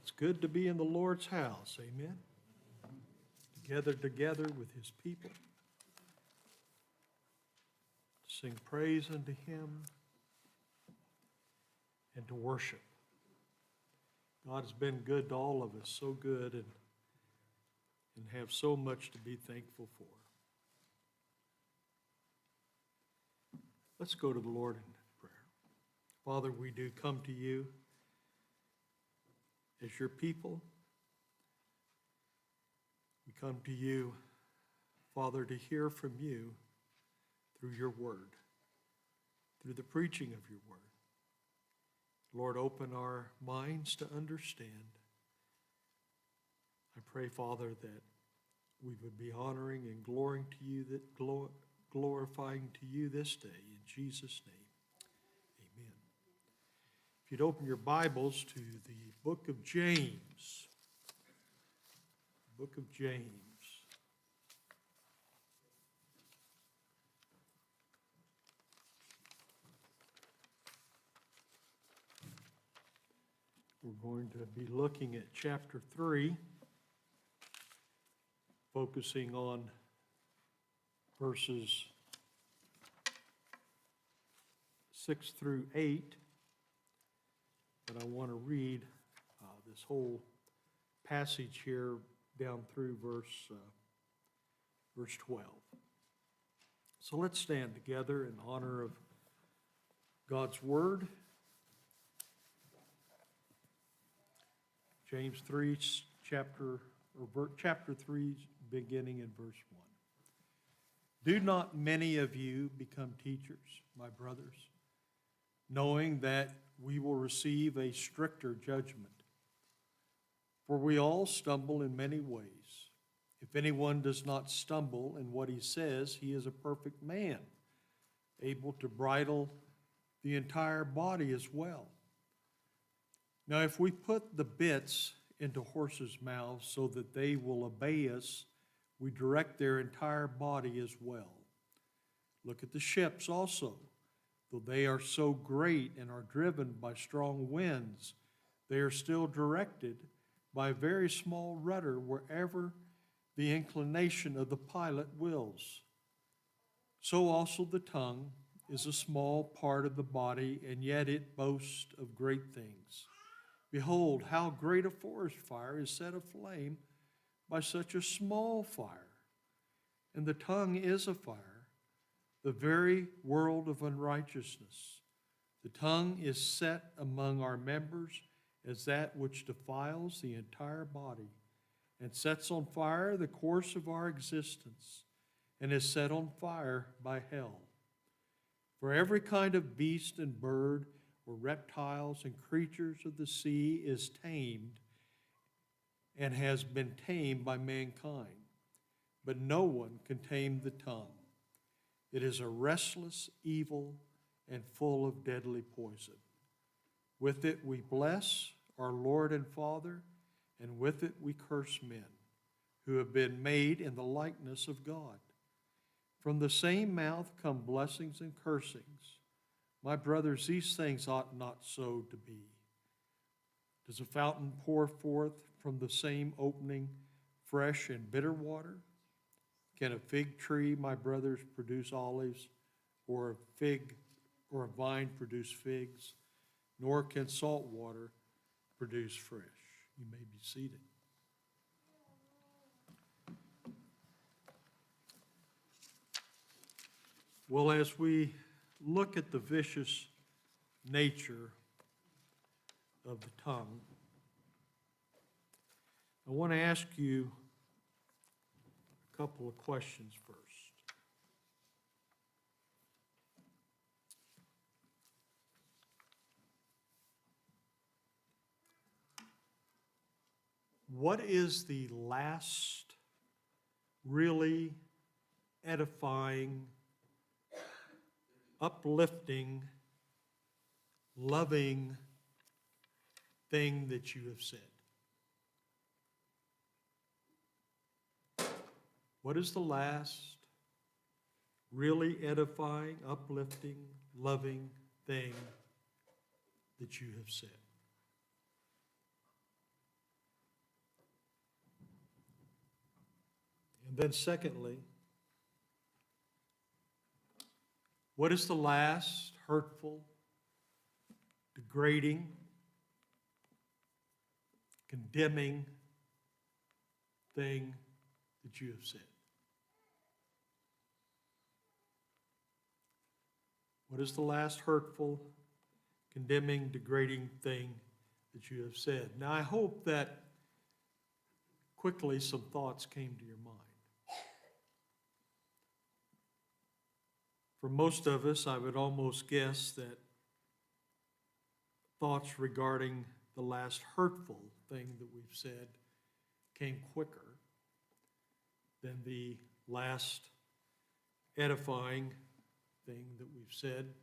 It's good to be in the Lord's house, amen? Together with his people, to sing praise unto him and to worship. God has been good to all of us, so good, and have so much to be thankful for. Let's go to the Lord in prayer. Father, we do come to you as your people. We come to you, Father, to hear from you through your word, through the preaching of your word. Lord, open our minds to understand. I pray, Father, that we would be honoring and glorifying to you this day. In Jesus' name, amen. If you'd open your Bibles to the book of James. Book of James. We're going to be looking at chapter 3, focusing on verses 6 through 8. But I want to read this whole passage here down through verse 12. So let's stand together in honor of God's word. James 3, chapter 3, beginning in verse 1. Do not many of you become teachers, my brothers, knowing that we will receive a stricter judgment? For we all stumble in many ways. If anyone does not stumble in what he says, he is a perfect man, able to bridle the entire body as well. Now, if we put the bits into horses' mouths so that they will obey us, we direct their entire body as well. Look at the ships also. Though they are so great and are driven by strong winds, they are still directed by a very small rudder wherever the inclination of the pilot wills. So also the tongue is a small part of the body, and yet it boasts of great things. Behold, how great a forest fire is set aflame by such a small fire. And the tongue is a fire, the very world of unrighteousness. The tongue is set among our members as that which defiles the entire body and sets on fire the course of our existence and is set on fire by hell. For every kind of beast and bird or reptiles and creatures of the sea is tamed and has been tamed by mankind, but no one can tame the tongue. It is a restless evil and full of deadly poison. With it we bless our Lord and Father, and with it we curse men who have been made in the likeness of God. From the same mouth come blessings and cursings. My brothers, these things ought not so to be. Does a fountain pour forth from the same opening fresh and bitter water? Can a fig tree, my brothers, produce olives, or a vine produce figs? Nor can salt water produce fresh. You may be seated. Well, as we look at the vicious nature of the tongue, I want to ask you a couple of questions first. What is the last really edifying, uplifting, loving thing that you have said? What is the last really edifying, uplifting, loving thing that you have said? And then secondly, what is the last hurtful, degrading, condemning thing that you have said? What is the last hurtful, condemning, degrading thing that you have said? Now, I hope that quickly some thoughts came to your mind. For most of us, I would almost guess that thoughts regarding the last hurtful thing that we've said came quicker than the last edifying thing that we've said.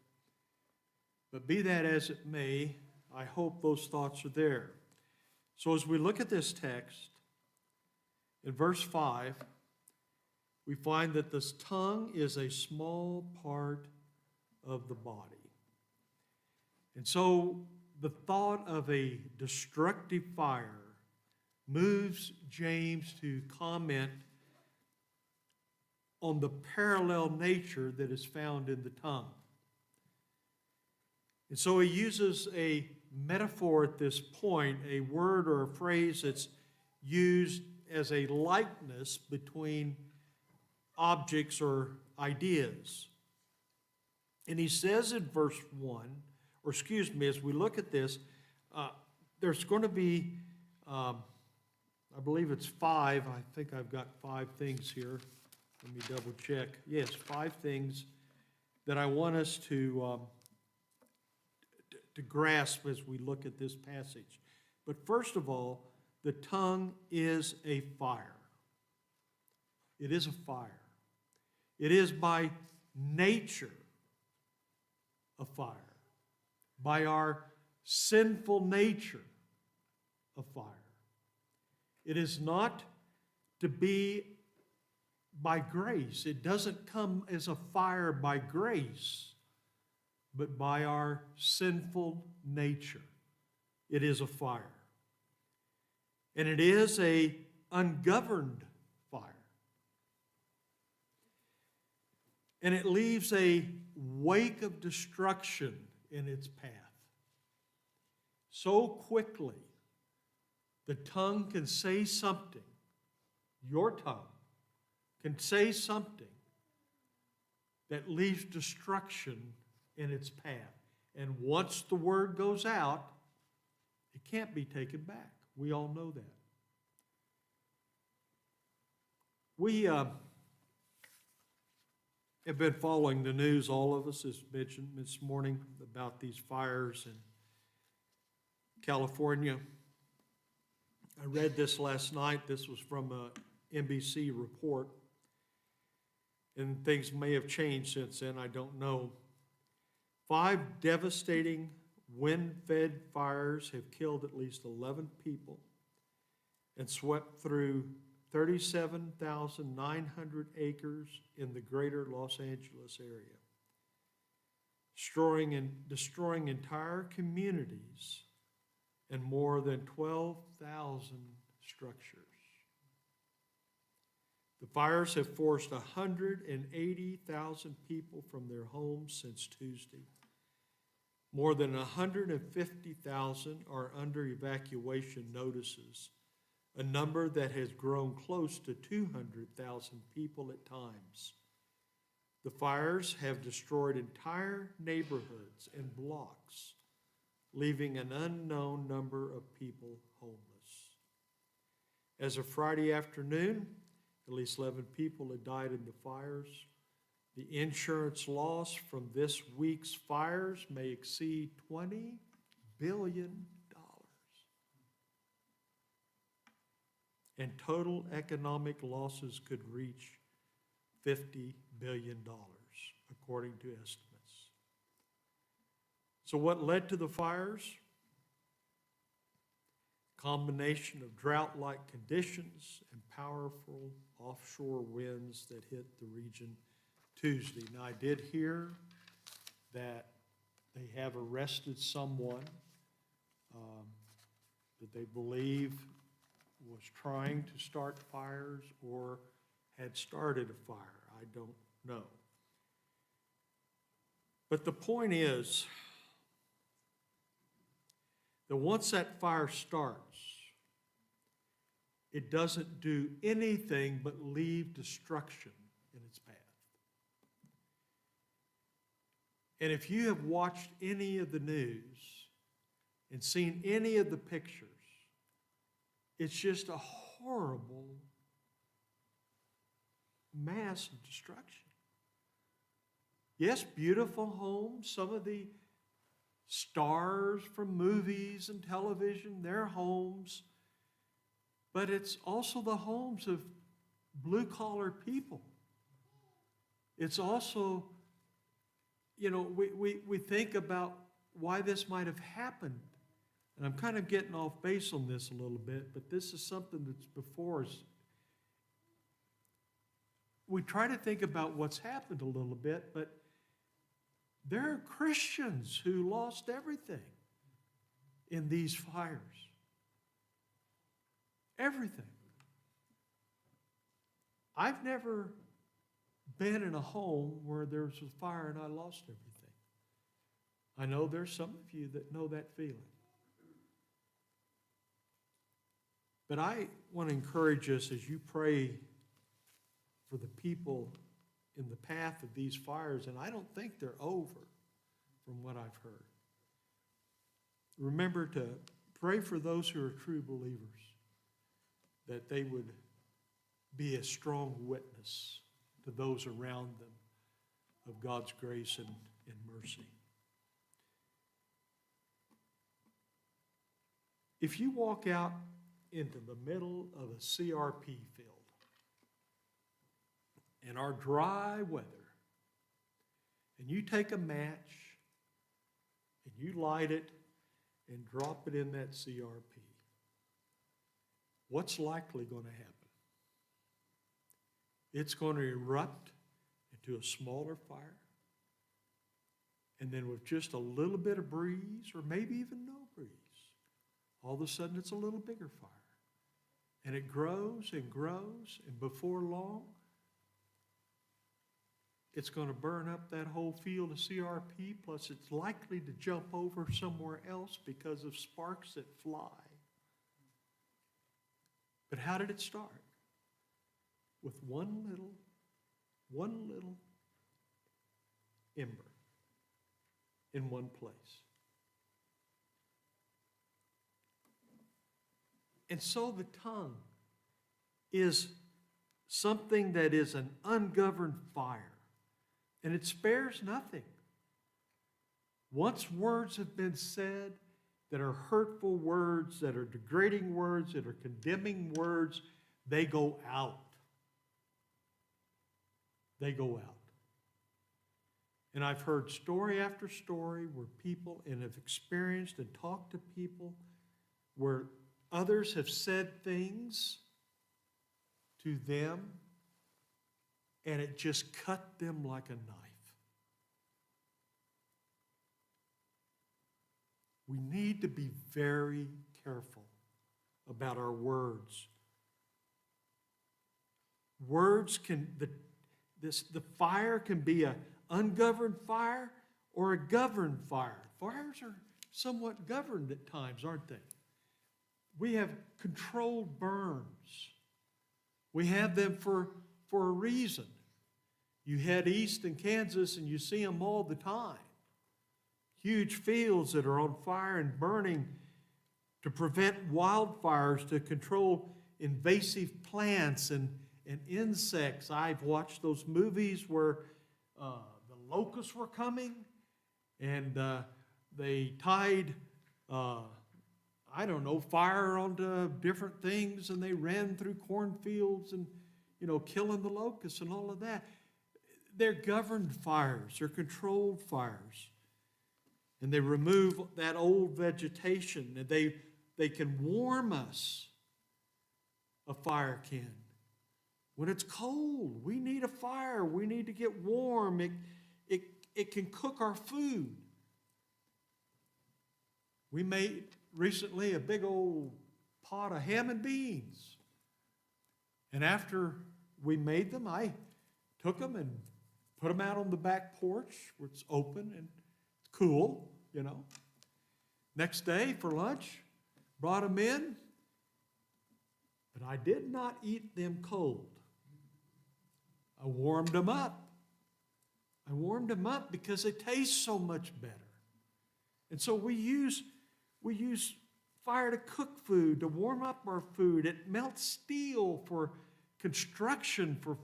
But be that as it may, I hope those thoughts are there. So as we look at this text, in verse 5, we find that this tongue is a small part of the body. And so the thought of a destructive fire moves James to comment on the parallel nature that is found in the tongue. And so he uses a metaphor at this point, a word or a phrase that's used as a likeness between objects or ideas. And he says in verse 1, as we look at this, there's going to be, I believe it's 5. I think I've got 5 things here. Let me double check. Yes, 5 things that I want us to grasp as we look at this passage. But first of all, the tongue is a fire. It is a fire. It is by nature a fire. By our sinful nature a fire. It is not to be by grace. It doesn't come as a fire by grace, but by our sinful nature. It is a fire. And it is a ungoverned fire. And it leaves a wake of destruction in its path. So quickly, the tongue can say something, your tongue can say something that leaves destruction in its path. And once the word goes out, it can't be taken back. We all know that. We have been following the news, all of us, as mentioned this morning, about these fires in California. I read this last night. This was from a NBC report. And things may have changed since then, I don't know. 5 devastating wind-fed fires have killed at least 11 people and swept through 37,900 acres in the greater Los Angeles area, destroying entire communities and more than 12,000 structures. The fires have forced 180,000 people from their homes since Tuesday. More than 150,000 are under evacuation notices, a number that has grown close to 200,000 people at times. The fires have destroyed entire neighborhoods and blocks, leaving an unknown number of people homeless. As of Friday afternoon, at least 11 people had died in the fires. The insurance loss from this week's fires may exceed $20 billion. And total economic losses could reach $50 billion, according to estimates. So what led to the fires? Combination of drought-like conditions and powerful offshore winds that hit the region Tuesday. Now, I did hear that they have arrested someone that they believe was trying to start fires or had started a fire. I don't know. But the point is that once that fire starts, it doesn't do anything but leave destruction in its path. And if you have watched any of the news and seen any of the pictures, it's just a horrible mass of destruction. Yes, beautiful homes, some of the stars from movies and television, their homes, but it's also the homes of blue-collar people. It's also, we think about why this might have happened. And I'm kind of getting off base on this a little bit, but this is something that's before us. We try to think about what's happened a little bit, but there are Christians who lost everything in these fires. Everything. I've never been in a home where there was a fire and I lost everything. I know there's some of you that know that feeling. But I want to encourage us as you pray for the people in the path of these fires, and I don't think they're over from what I've heard. Remember to pray for those who are true believers, that they would be a strong witness to those around them of God's grace and mercy. If you walk out into the middle of a CRP field in our dry weather, and you take a match and you light it and drop it in that CRP, what's likely going to happen? It's going to erupt into a smaller fire, and then with just a little bit of breeze, or maybe even no breeze, all of a sudden it's a little bigger fire. And it grows and grows, and before long, it's going to burn up that whole field of CRP, plus it's likely to jump over somewhere else because of sparks that fly. But how did it start? With one little ember in one place. And so the tongue is something that is an ungoverned fire, and it spares nothing. Once words have been said that are hurtful words, that are degrading words, that are condemning words, they go out. They go out. And I've heard story after story where people, and have experienced and talked to people where others have said things to them, and it just cut them like a knife. We need to be very careful about our words. Words the fire can be an ungoverned fire or a governed fire. Fires are somewhat governed at times, aren't they? We have controlled burns. We have them for a reason. You head east in Kansas and you see them all the time. Huge fields that are on fire and burning to prevent wildfires, to control invasive plants and insects. I've watched those movies where the locusts were coming and they tied fire onto different things, and they ran through cornfields and, killing the locusts and all of that. They're governed fires. They're controlled fires. And they remove that old vegetation, and they can warm us. A fire can. When it's cold, we need a fire. We need to get warm. It can cook our food. We made recently a big old pot of ham and beans. And after we made them. I took them and put them out on the back porch where it's open and it's cool, you know. Next day for lunch, brought them in, but I did not eat them cold. I warmed them up. I warmed them up because they taste so much better. And so we use fire to cook food, to warm up our food. It melts steel for construction, for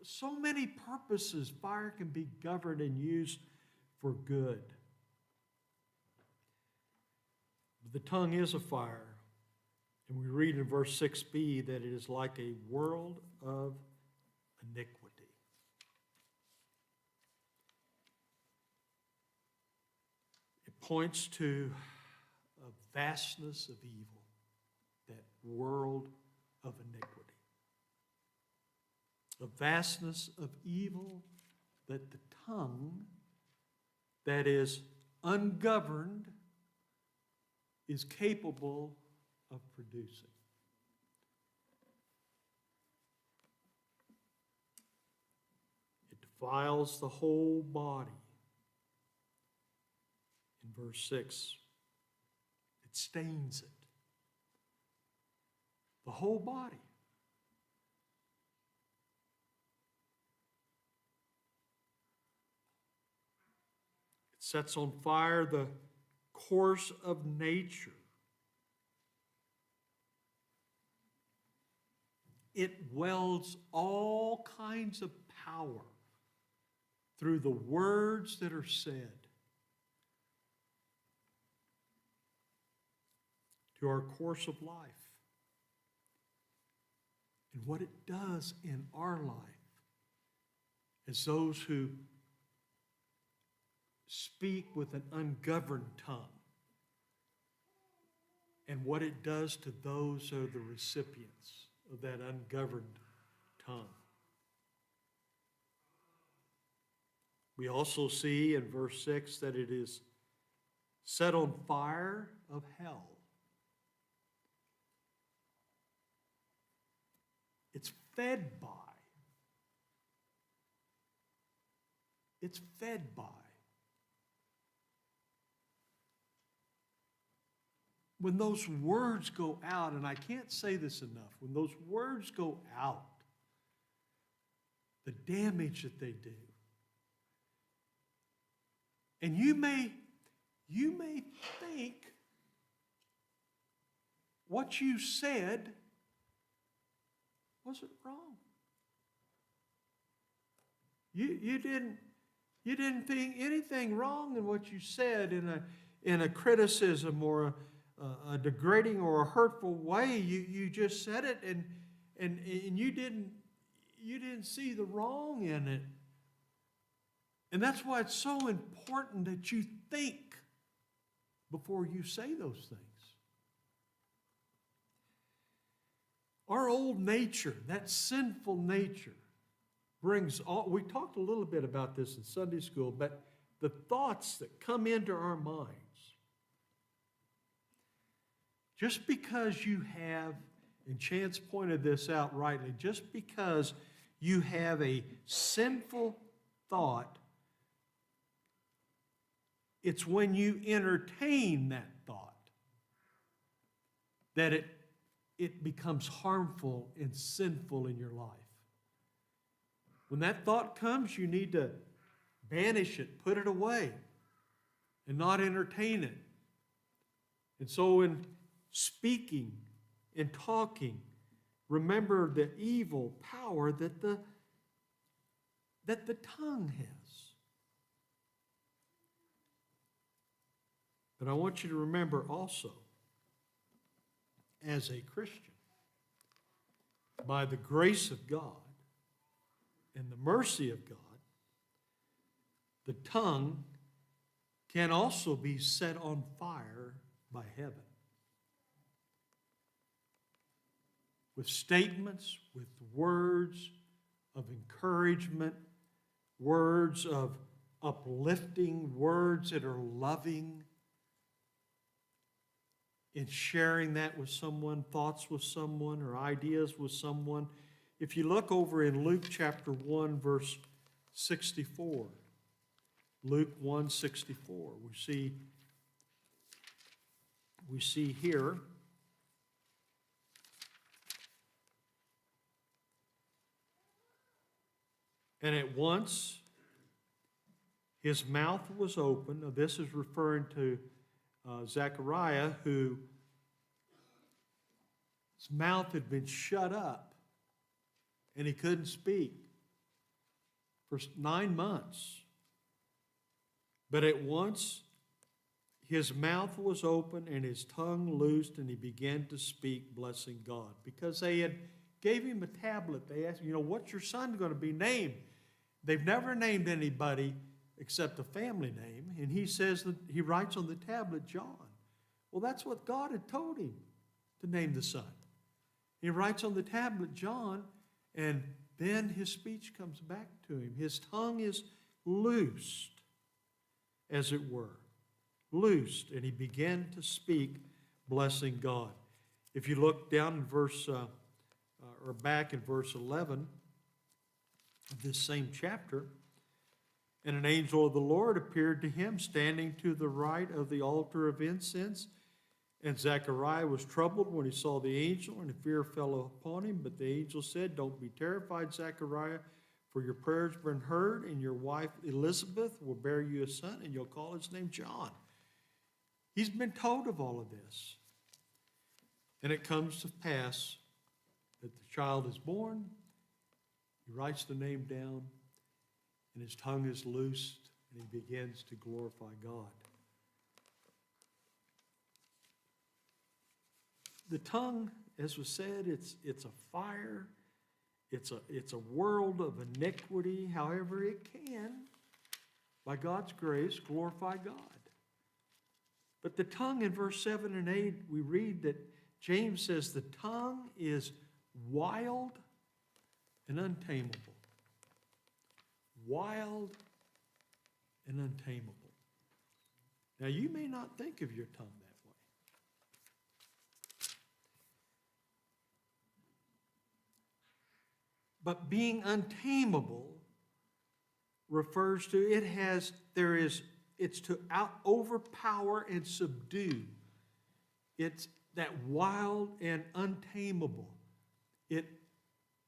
so many purposes. Fire can be governed and used for good. The tongue is a fire. And we read in verse 6b that it is like a world of iniquity. It points to a vastness of evil, that world of iniquity. A vastness of evil that the tongue that is ungoverned is capable of producing. It defiles the whole body. In verse 6, it stains it. The whole body. It sets on fire the course of nature. It welds all kinds of power through the words that are said to our course of life. And what it does in our life as those who speak with an ungoverned tongue, and what it does to those who are the recipients of that ungoverned tongue. We also see in verse 6 that it is set on fire of hell. It's fed by. It's fed by. When those words go out, and I can't say this enough, when those words go out, the damage that they do. And you may think what you said wasn't wrong. You didn't think anything wrong in what you said in a criticism or a degrading or a hurtful way. You just said it and you didn't see the wrong in it. And that's why it's so important that you think before you say those things. Our old nature, that sinful nature, brings all, we talked a little bit about this in Sunday school, but the thoughts that come into our minds, just because you have, and Chance pointed this out rightly, just because you have a sinful thought, it's when you entertain that thought that it becomes harmful and sinful in your life. When that thought comes, you need to banish it, put it away, and not entertain it. And so in speaking and talking, remember the evil power that the tongue has. But I want you to remember also, as a Christian, by the grace of God and the mercy of God, the tongue can also be set on fire by heaven. With statements, with words of encouragement, words of uplifting, words that are loving, in sharing that with someone, thoughts with someone, or ideas with someone, if you look over in Luke chapter 1, verse 64, Luke 1:64, we see here, and at once his mouth was open. Now, this is referring to Zechariah, whose mouth had been shut up and he couldn't speak for 9 months. But at once his mouth was open and his tongue loosed, and he began to speak, blessing God. Because they had gave him a tablet. They asked him, what's your son going to be named? They've never named anybody except a family name. And he says that he writes on the tablet, John. Well, that's what God had told him to name the son. He writes on the tablet, John, and then his speech comes back to him. His tongue is loosed, as it were. Loosed, and he began to speak, blessing God. If you look down in or back in verse 11 of this same chapter, and an angel of the Lord appeared to him, standing to the right of the altar of incense. And Zechariah was troubled when he saw the angel, and fear fell upon him. But the angel said, don't be terrified, Zechariah, for your prayers have been heard, and your wife Elizabeth will bear you a son, and you'll call his name John. He's been told of all of this. And it comes to pass that the child is born, he writes the name down, and his tongue is loosed, and he begins to glorify God. The tongue, as was said, it's a fire. It's a world of iniquity. However, it can, by God's grace, glorify God. But the tongue, in verse 7 and 8, we read that James says the tongue is wild and untamable. Wild and untamable. Now, you may not think of your tongue that way. But being untamable refers to it's to overpower and subdue. It's that wild and untamable. It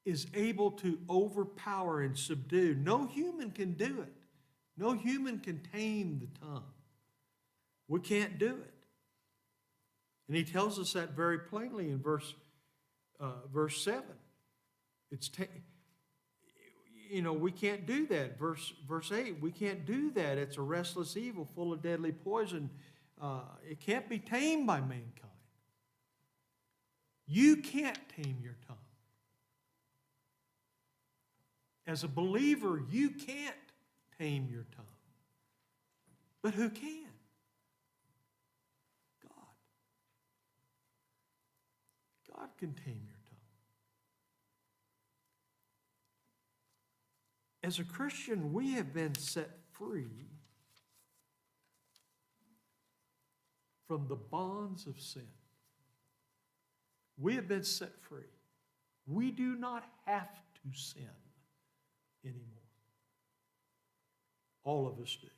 is able to overpower and subdue. No human can do it. No human can tame the tongue. We can't do it. And he tells us that very plainly in verse 7. We can't do that. Verse 8, we can't do that. It's a restless evil full of deadly poison. It can't be tamed by mankind. You can't tame your tongue. As a believer, you can't tame your tongue. But who can? God. God can tame your tongue. As a Christian, we have been set free from the bonds of sin. We have been set free. We do not have to sin anymore. All of us do.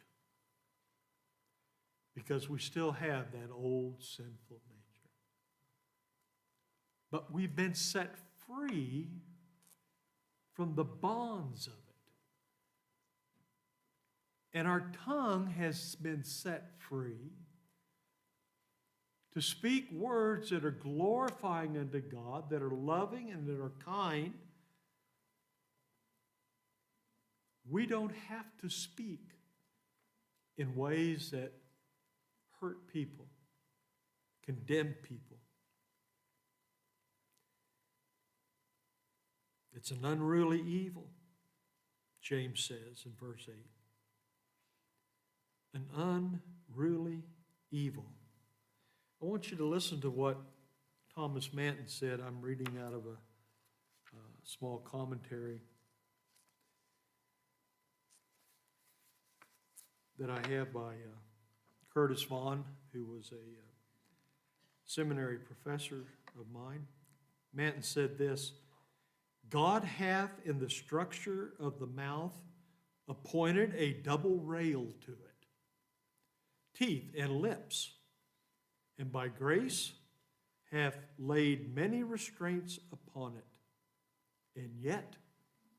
Because we still have that old sinful nature. But we've been set free from the bonds of it. And our tongue has been set free to speak words that are glorifying unto God, that are loving and that are kind. We don't have to speak in ways that hurt people, condemn people. It's an unruly evil, James says in verse 8. An unruly evil. I want you to listen to what Thomas Manton said. I'm reading out of a small commentary that I have by Curtis Vaughn, who was a seminary professor of mine. Manton said this: God hath in the structure of the mouth appointed a double rail to it, teeth and lips, and by grace hath laid many restraints upon it, and yet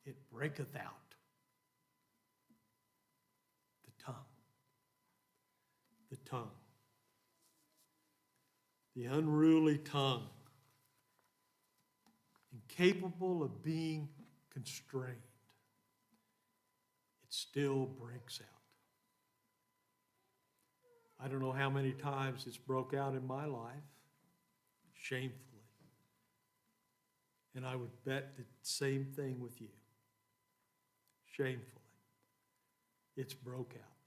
it breaketh out. The tongue. The tongue. The unruly tongue. Incapable of being constrained. It still breaks out. I don't know how many times it's broke out in my life, shamefully. And I would bet the same thing with you. Shamefully. It's broke out.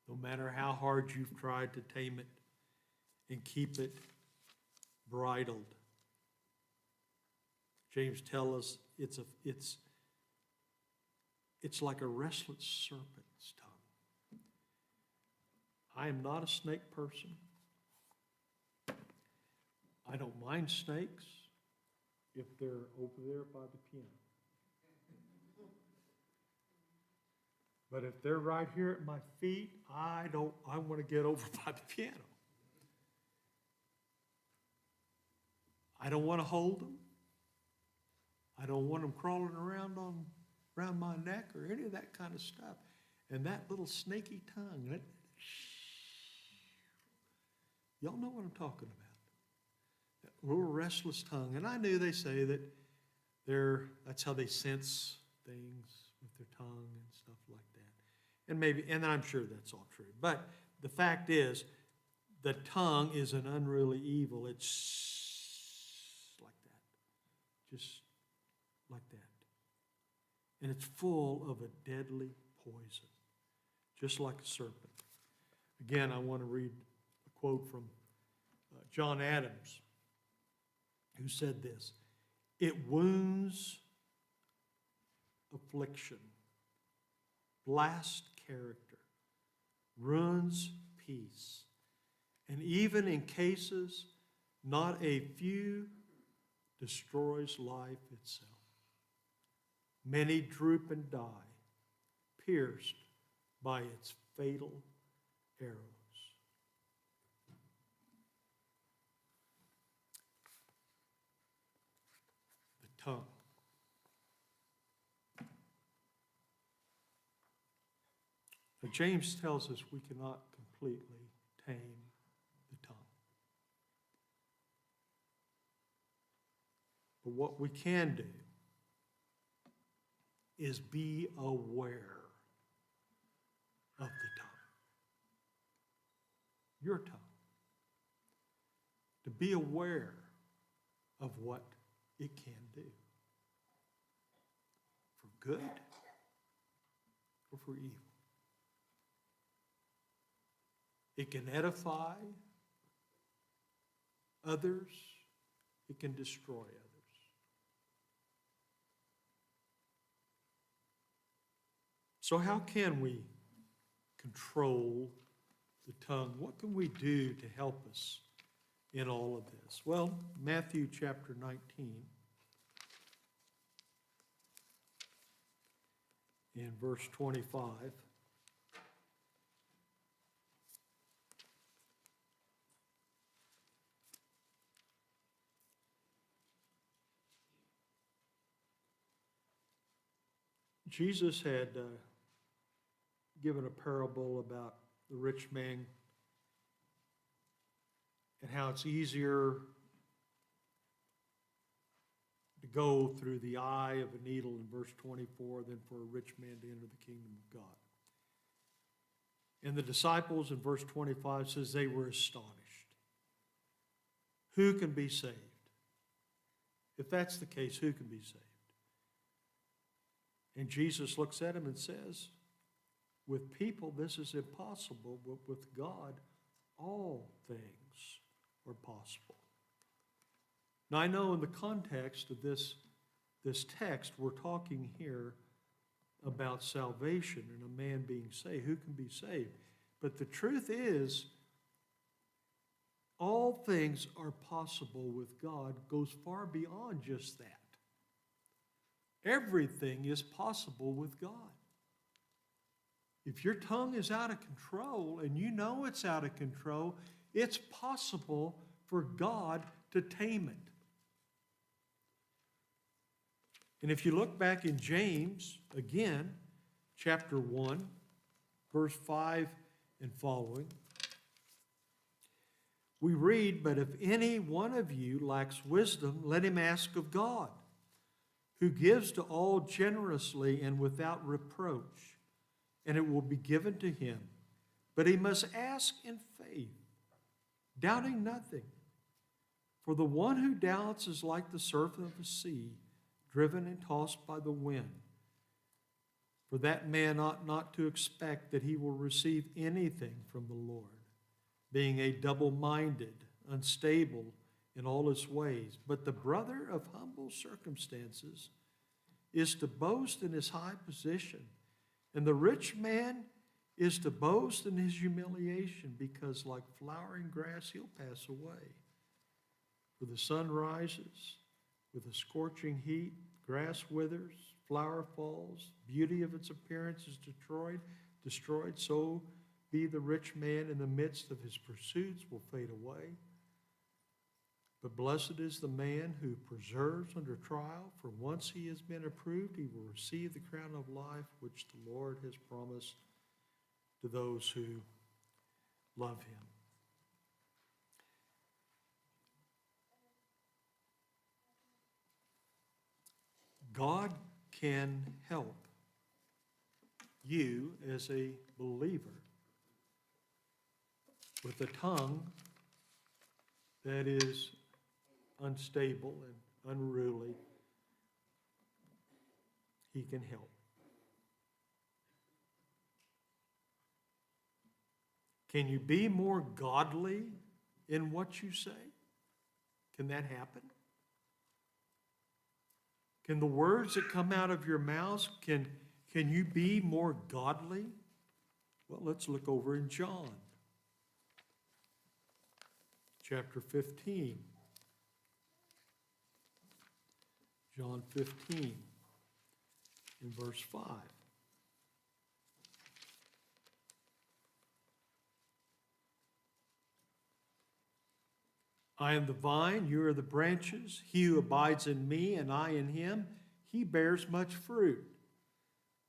No matter how hard you've tried to tame it and keep it bridled. James tells us it's like a restless serpent's tongue. I am not a snake person. I don't mind snakes if they're over there by the piano. But if they're right here at my feet, I want to get over by the piano. I don't want to hold them. I don't want them crawling around my neck or any of that kind of stuff. And that little snaky tongue, y'all know what I'm talking about. That little restless tongue. And I knew they say that that's how they sense things with their tongue and stuff like that. And I'm sure that's all true. But the fact is, the tongue is an unruly evil. It's like that. Just like that. And it's full of a deadly poison, just like a serpent. Again, I want to read a quote from John Adams, who said this: "It wounds affliction, blasts character, ruins peace, and even in cases not a few, destroys life itself. Many droop and die, pierced by its fatal arrows." The tongue. Now, James tells us we cannot completely tame the tongue. But what we can do is be aware of the tongue. Your tongue. To be aware of what it can do. For good or for evil. It can edify others. It can destroy others. So how can we control the tongue? What can we do to help us in all of this? Well, Matthew chapter 19, in verse 25. Jesus had given a parable about the rich man and how it's easier to go through the eye of a needle in verse 24 than for a rich man to enter the kingdom of God. And the disciples in verse 25 says they were astonished. Who can be saved? If that's the case, who can be saved? And Jesus looks at him and says, with people this is impossible, but with God all things are possible. Now I know in the context of this text, we're talking here about salvation and a man being saved. Who can be saved? But the truth is, all things are possible with God, goes far beyond just that. Everything is possible with God. If your tongue is out of control and you know it's out of control, it's possible for God to tame it. And if you look back in James, again, chapter 1, verse 5 and following, we read, "But if any one of you lacks wisdom, let him ask of God, who gives to all generously and without reproach, and it will be given to him. But he must ask in faith, doubting nothing. For the one who doubts is like the surf of the sea, driven and tossed by the wind. For that man ought not to expect that he will receive anything from the Lord, being a double-minded, unstable in all his ways. But the brother of humble circumstances is to boast in his high position, and the rich man is to boast in his humiliation, because like flowering grass he'll pass away. For the sun rises with a scorching heat, grass withers, flower falls, beauty of its appearance is destroyed, so be the rich man in the midst of his pursuits will fade away. But blessed is the man who perseveres under trial, for once he has been approved, he will receive the crown of life which the Lord has promised to those who love him." God can help you as a believer with a tongue that is unstable and unruly. He can help. Can you be more godly in what you say? Can that happen? Can the words that come out of your mouths, can you be more godly? Well, let's look over in John, chapter 15. John 15, in verse 5. "I am the vine, you are the branches. He who abides in me and I in him, he bears much fruit.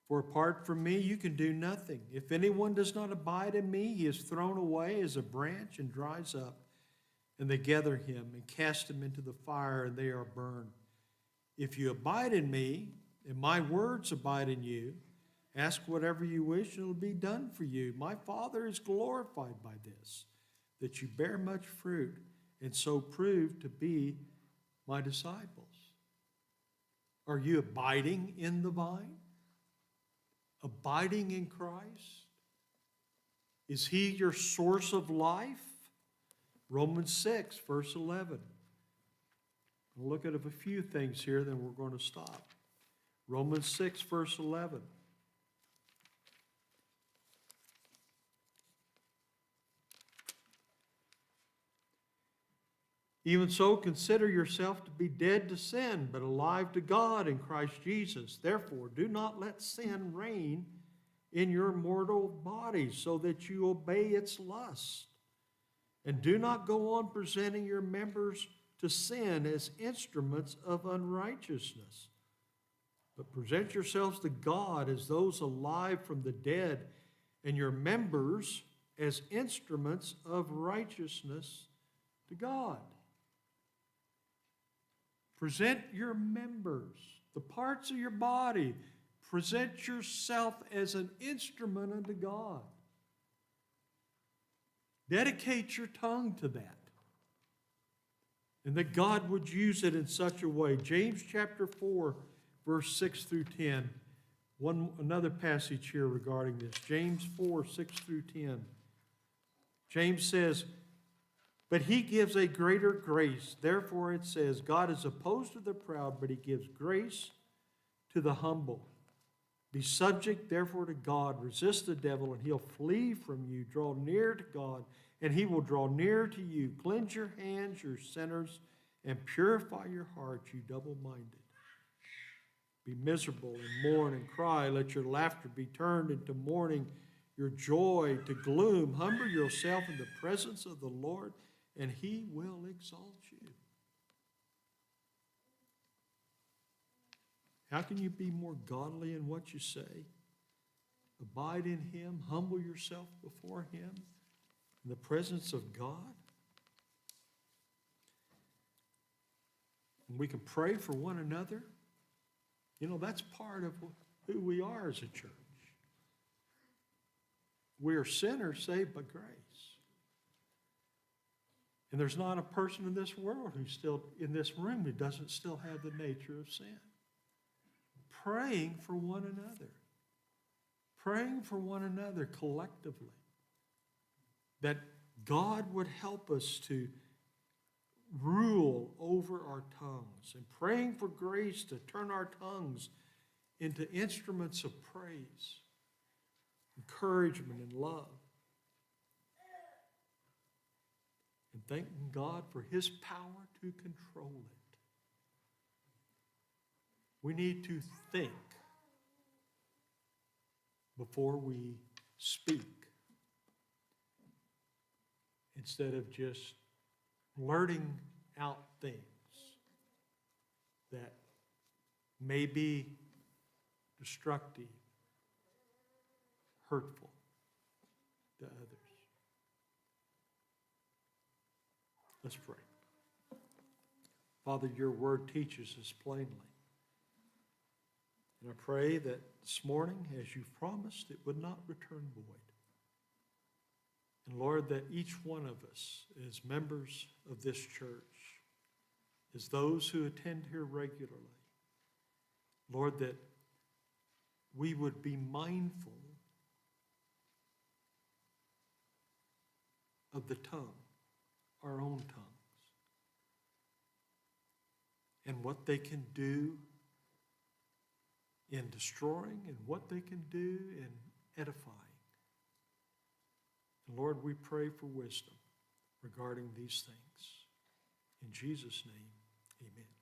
For apart from me, you can do nothing. If anyone does not abide in me, he is thrown away as a branch and dries up, and they gather him and cast him into the fire, and they are burned. If you abide in me, and my words abide in you, ask whatever you wish, and it will be done for you. My Father is glorified by this, that you bear much fruit, and so prove to be my disciples." Are you abiding in the vine? Abiding in Christ? Is he your source of life? Romans 6, verse 11. We'll look at a few things here, then we're going to stop. Romans 6, verse 11. "Even so, consider yourself to be dead to sin, but alive to God in Christ Jesus. Therefore, do not let sin reign in your mortal body, so that you obey its lust. And do not go on presenting your members to sin as instruments of unrighteousness, but present yourselves to God as those alive from the dead, and your members as instruments of righteousness to God." Present your members, the parts of your body. Present yourself as an instrument unto God. Dedicate your tongue to that, and that God would use it in such a way. James chapter 4, verse 6 through 10. Another passage here regarding this. James 4, 6 through 10. James says, "But he gives a greater grace. Therefore it says, God is opposed to the proud, but he gives grace to the humble. Be subject, therefore, to God. Resist the devil, and he'll flee from you. Draw near to God, and he will draw near to you. Cleanse your hands, you sinners, and purify your hearts, you double-minded. be miserable and mourn and cry. Let your laughter be turned into mourning, your joy to gloom. Humble yourself in the presence of the Lord, and he will exalt you. How can you be more godly in what you say? Abide in him, humble yourself before him in the presence of God. And we can pray for one another. You know, that's part of who we are as a church. We are sinners saved by grace. And there's not a person in this world who's still in this room who doesn't still have the nature of sin. Praying for one another. Praying for one another collectively. That God would help us to rule over our tongues. And praying for grace to turn our tongues into instruments of praise, encouragement, and love. And thanking God for his power to control it. We need to think before we speak, instead of just blurting out things that may be destructive, hurtful to others. Let's pray. Father, your word teaches us plainly. And I pray that this morning, as you've promised, it would not return void. And Lord, that each one of us as members of this church, as those who attend here regularly, Lord, that we would be mindful of the tongue, our own tongues, and what they can do in destroying and what they can do in edifying. And Lord, we pray for wisdom regarding these things. In Jesus' name, amen.